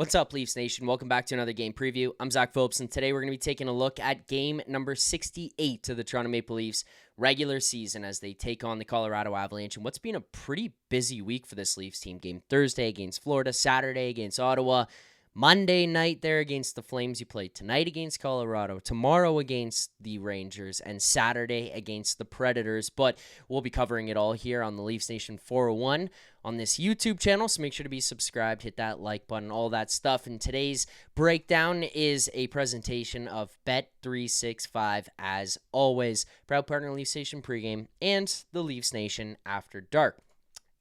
What's up, Leafs Nation? Welcome back to another game preview. I'm Zack Phillips, and today we're going to be taking a look at game number 68 to the Toronto Maple Leafs regular season as they take on the Colorado Avalanche. And what's been a pretty busy week for this Leafs team. Game Thursday against Florida, Saturday against Ottawa, Monday night there against the Flames. You play tonight against Colorado, tomorrow against the Rangers, and Saturday against the Predators. But we'll be covering it all here on the Leafs Nation 401 on this YouTube channel, so make sure to be subscribed, hit that like button, all that stuff. And today's breakdown is a presentation of Bet365, as always. Proud partner Leafs Nation pregame and the Leafs Nation After Dark.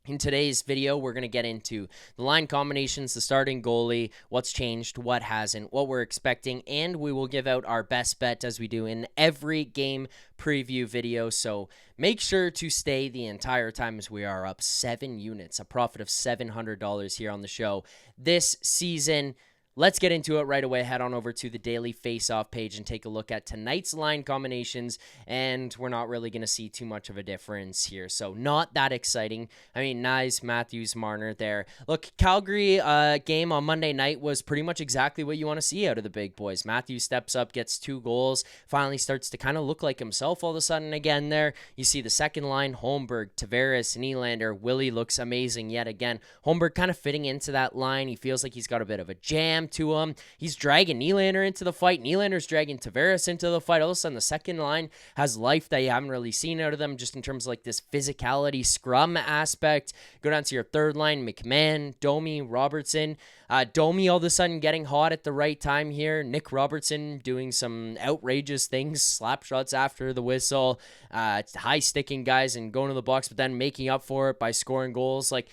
In today's video, we're going to get into the line combinations, the starting goalie, what's changed, what hasn't, what we're expecting, and we will give out our best bet as we do in every game preview video. So make sure to stay the entire time as we are up 7 units, a profit of $700 here on the show this season. Let's get into it right away. Head on over to the Daily Face-Off page and take a look at tonight's line combinations, and we're not really going to see too much of a difference here, so not that exciting. I mean, Nyes, Matthews, Marner there. Look, Calgary game on Monday night was pretty much exactly what you want to see out of the big boys. Matthews steps up, gets 2 goals, finally starts to kind of look like himself all of a sudden again there. You see the second line, Holmberg, Tavares, Nylander. Willie looks amazing yet again. Holmberg kind of fitting into that line. He feels like he's got a bit of a jam to him. He's dragging Nylander into the fight. Nylander's dragging Tavares into the fight. All of a sudden, the second line has life that you haven't really seen out of them, just in terms of like this physicality scrum aspect. Go down to your third line, McMahon, Domi, Robertson. Domi all of a sudden getting hot at the right time here. Nick Robertson doing some outrageous things, slap shots after the whistle, high sticking guys and going to the box, but then making up for it by scoring goals. Like,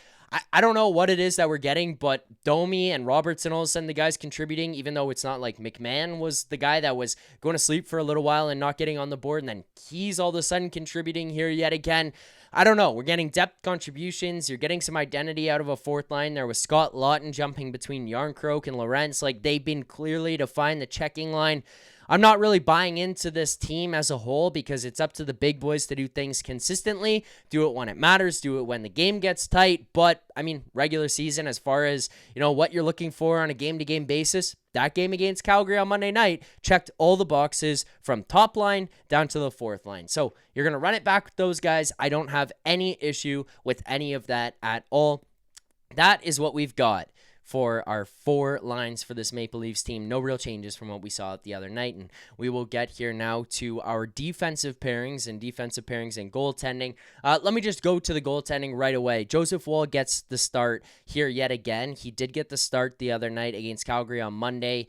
I don't know what it is that we're getting, but Domi and Robertson, all of a sudden the guys contributing, even though it's not like McMahon was the guy that was going to sleep for a little while and not getting on the board, and then he's all of a sudden contributing here yet again. I don't know. We're getting depth contributions. You're getting some identity out of a fourth line there with Scott Laughton jumping between Yarncroke and Lorentz. Like, they've been clearly defined the checking line. I'm not really buying into this team as a whole because it's up to the big boys to do things consistently, do it when it matters, do it when the game gets tight. But, I mean, regular season, as far as, you know, what you're looking for on a game-to-game basis, that game against Calgary on Monday night checked all the boxes from top line down to the fourth line. So you're going to run it back with those guys. I don't have any issue with any of that at all. That is what we've got for our 4 lines for this Maple Leafs team. No real changes from what we saw the other night. And we will get here now to our defensive pairings and goaltending. Let me just go to the goaltending right away. Joseph Woll gets the start here yet again. He did get the start the other night against Calgary on Monday.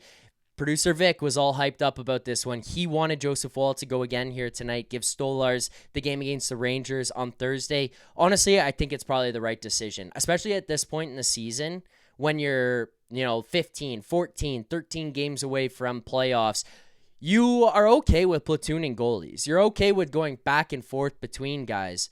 Producer Vic was all hyped up about this one. He wanted Joseph Woll to go again here tonight, give Stolarz the game against the Rangers on Thursday. Honestly, I think it's probably the right decision, especially at this point in the season when you're, 15, 14, 13 games away from playoffs. You are okay with platooning goalies. You're okay with going back and forth between guys.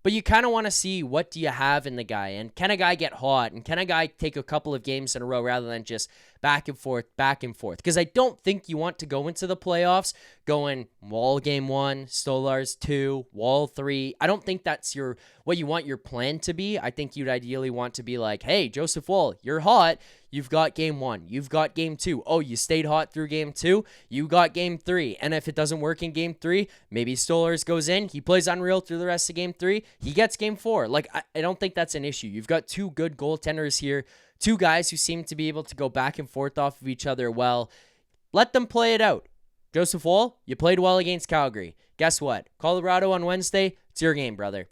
But you kind of want to see, what do you have in the guy? And can a guy get hot? And can a guy take a couple of games in a row rather than just back and forth, back and forth? Because I don't think you want to go into the playoffs going Wall game 1, Stolarz 2, Wall 3. I don't think that's what you want your plan to be. I think you'd ideally want to be like, hey, Joseph Woll, you're hot. You've got game 1. You've got game 2. Oh, you stayed hot through game 2. You got game 3. And if it doesn't work in game 3, maybe Stolarz goes in. He plays unreal through the rest of game 3. He gets game 4. Like, I don't think that's an issue. You've got 2 good goaltenders here. 2 guys who seem to be able to go back and forth off of each other well. Let them play it out. Joseph Woll, you played well against Calgary. Guess what? Colorado on Wednesday, it's your game, brother.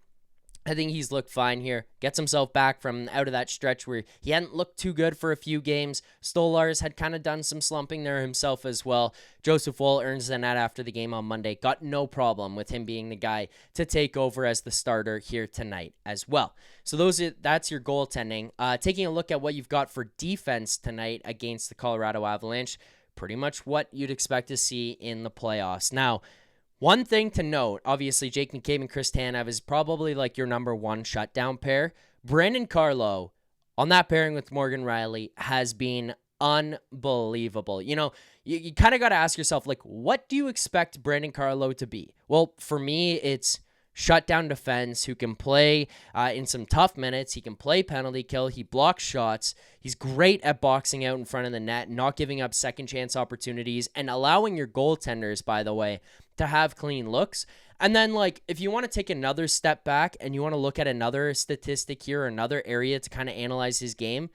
I think he's looked fine here. Gets himself back from out of that stretch where he hadn't looked too good for a few games. Stolarz had kind of done some slumping there himself as well. Joseph Woll earns the net after the game on Monday. Got no problem with him being the guy to take over as the starter here tonight as well. So that's your goaltending. Taking a look at what you've got for defense tonight against the Colorado Avalanche. Pretty much what you'd expect to see in the playoffs. Now, one thing to note, obviously, Jake McCabe and Chris Tanev is probably like your number 1 shutdown pair. Brandon Carlo, on that pairing with Morgan Rielly, has been unbelievable. You kind of got to ask yourself, like, what do you expect Brandon Carlo to be? Well, for me, it's shutdown defense, who can play in some tough minutes. He can play penalty kill. He blocks shots. He's great at boxing out in front of the net, not giving up second chance opportunities, and allowing your goaltenders, by the way, to have clean looks. And then, like, if you want to take another step back and you want to look at another statistic here, another area to kind of analyze his game,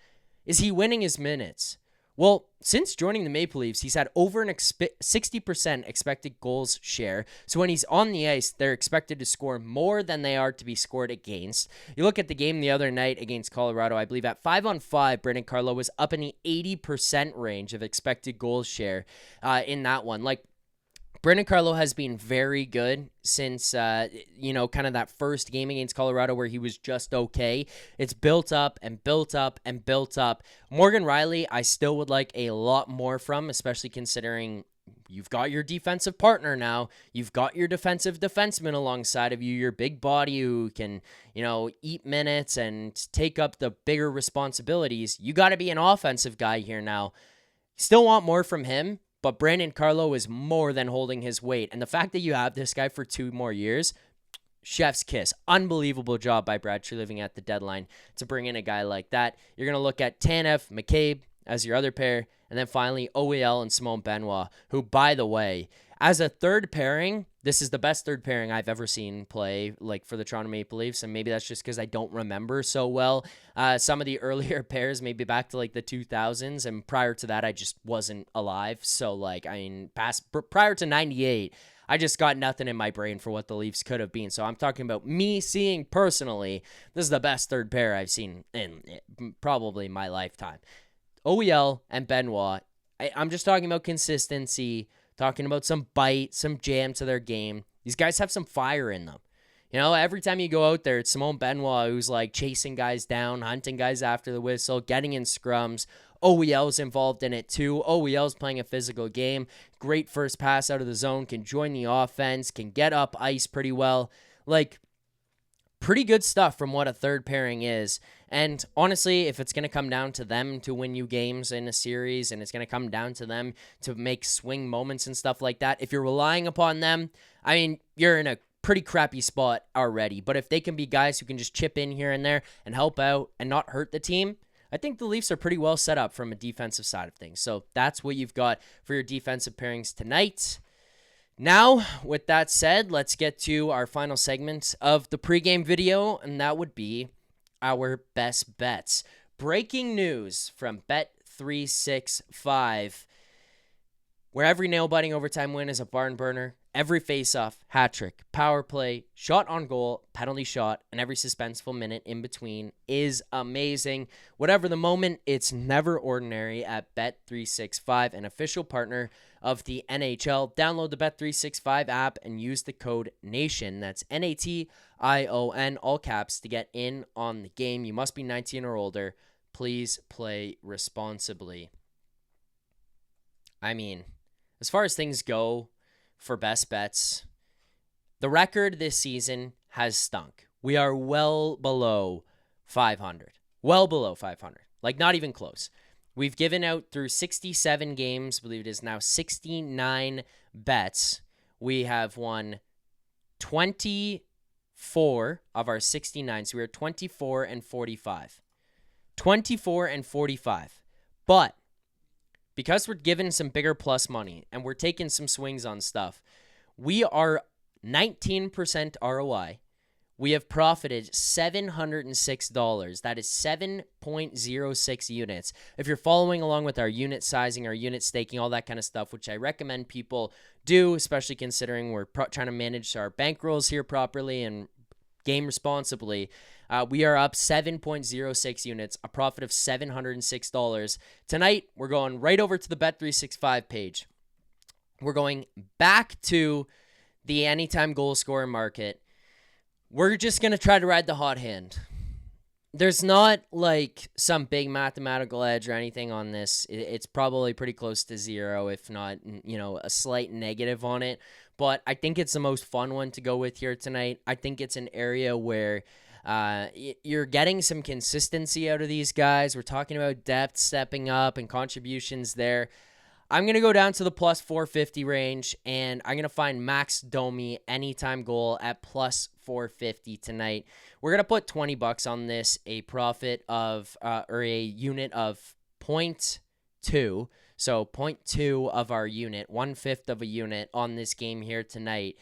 is he winning his minutes? Well, since joining the Maple Leafs, he's had over an 60% expected goals share. So when he's on the ice, they're expected to score more than they are to be scored against. You look at the game the other night against Colorado, I believe at 5-on-5, Brandon Carlo was up in the 80% range of expected goals share in that one. Like, Brandon Carlo has been very good since, kind of that first game against Colorado where he was just okay. It's built up and built up and built up. Morgan Rielly, I still would like a lot more from, especially considering you've got your defensive partner now. You've got your defensive defenseman alongside of you, your big body who can, eat minutes and take up the bigger responsibilities. You got to be an offensive guy here now. Still want more from him. But Brandon Carlo is more than holding his weight. And the fact that you have this guy for 2 more years, chef's kiss. Unbelievable job by Brad Treliving at the deadline to bring in a guy like that. You're going to look at Tanev, McCabe as your other pair. And then finally, OEL and Simone Benoit, who, by the way, as a third pairing, this is the best third pairing I've ever seen play, like, for the Toronto Maple Leafs, and maybe that's just because I don't remember so well some of the earlier pairs, maybe back to, like, the 2000s, and prior to that, I just wasn't alive, so, like, prior to 98, I just got nothing in my brain for what the Leafs could have been, so I'm talking about me seeing personally, this is the best third pair I've seen in probably my lifetime. OEL and Benoit, I'm just talking about consistency, talking about some bite, some jam to their game. These guys have some fire in them. Every time you go out there, it's Simone Benoit who's like chasing guys down, hunting guys after the whistle, getting in scrums. OEL's involved in it too. OEL's playing a physical game. Great first pass out of the zone, can join the offense, can get up ice pretty well. Like, pretty good stuff from what a third pairing is. And honestly, if it's going to come down to them to win you games in a series, and it's going to come down to them to make swing moments and stuff like that, if you're relying upon them, I mean, you're in a pretty crappy spot already. But if they can be guys who can just chip in here and there and help out and not hurt the team, I think the Leafs are pretty well set up from a defensive side of things. So that's what you've got for your defensive pairings tonight. Now, with that said, let's get to our final segment of the pregame video, and that would be our best bets. Breaking news from Bet365, where every nail-biting overtime win is a barn burner, every face-off, hat-trick, power play, shot on goal, penalty shot, and every suspenseful minute in between is amazing. Whatever the moment, it's never ordinary at Bet365, an official partner of the NHL. Download the Bet365 app and use the code NATION. That's NATION, all caps, to get in on the game. You must be 19 or older. Please play responsibly. I mean, as far as things go for best bets, the record this season has stunk. We are well below 500. Well below 500. Like, not even close. We've given out through 67 games, I believe it is now 69 bets. We have won 24 of our 69. So we are 24 and 45. 24 and 45. But because we're giving some bigger plus money and we're taking some swings on stuff, we are 19% ROI. We have profited $706. That is 7.06 units. If you're following along with our unit sizing, our unit staking, all that kind of stuff, which I recommend people do, especially considering we're trying to manage our bankrolls here properly and game responsibly, we are up 7.06 units, a profit of $706. Tonight, we're going right over to the Bet365 page. We're going back to the anytime goal scorer market. We're just going to try to ride the hot hand. There's not like some big mathematical edge or anything on this. It's probably pretty close to zero, if not, a slight negative on it. But I think it's the most fun one to go with here tonight. I think it's an area where you're getting some consistency out of these guys. We're talking about depth stepping up and contributions there. I'm going to go down to the plus 450 range, and I'm going to find Max Domi anytime goal at plus 450 tonight. We're going to put $20 on this, a profit of, or a unit of 0.2. So 0.2 of our unit, 1/5 of a unit on this game here tonight.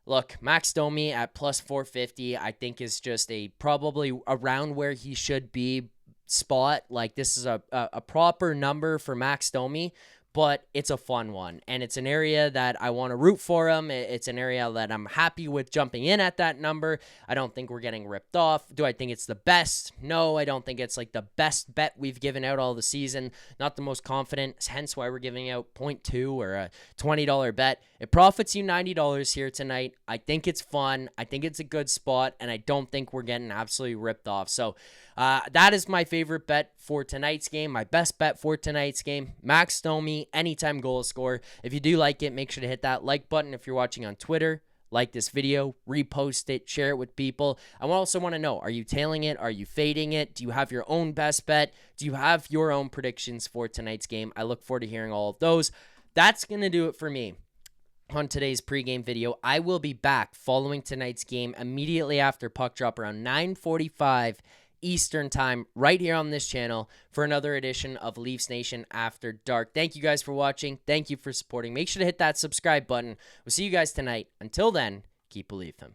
Look, Max Domi at plus 450, I think is just probably around where he should be spot. Like, this is a proper number for Max Domi, but it's a fun one, and it's an area that I want to root for him. It's an area that I'm happy with jumping in at that number. I don't think we're getting ripped off. Do I think it's the best? No, I don't think it's like the best bet we've given out all the season. Not the most confident, hence why we're giving out 0.2 or a $20 bet. It profits you $90 here tonight. I think it's fun. I think it's a good spot, and I don't think we're getting absolutely ripped off. So that is my favorite bet for tonight's game, my best bet for tonight's game. Max Domi, anytime goal scorer. If you do like it, make sure to hit that like button. If you're watching on Twitter, like this video, repost it, share it with people. I also want to know, are you tailing it? Are you fading it? Do you have your own best bet? Do you have your own predictions for tonight's game? I look forward to hearing all of those. That's going to do it for me on today's pregame video. I will be back following tonight's game immediately after puck drop around 9:45 Eastern time right here on this channel for another edition of Leafs Nation After Dark. Thank you guys for watching. Thank you for supporting. Make sure to hit that subscribe button. We'll see you guys tonight. Until then, keep believing.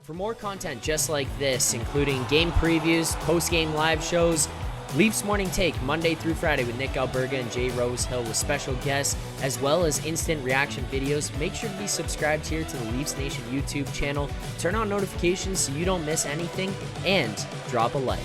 For more content just like this, including game previews, post-game live shows, Leafs Morning Take Monday through Friday with Nick Alberga and Jay Rosehill with special guests, as well as instant reaction videos, make sure to be subscribed here to the Leafs Nation YouTube channel. Turn on notifications so you don't miss anything, and drop a like.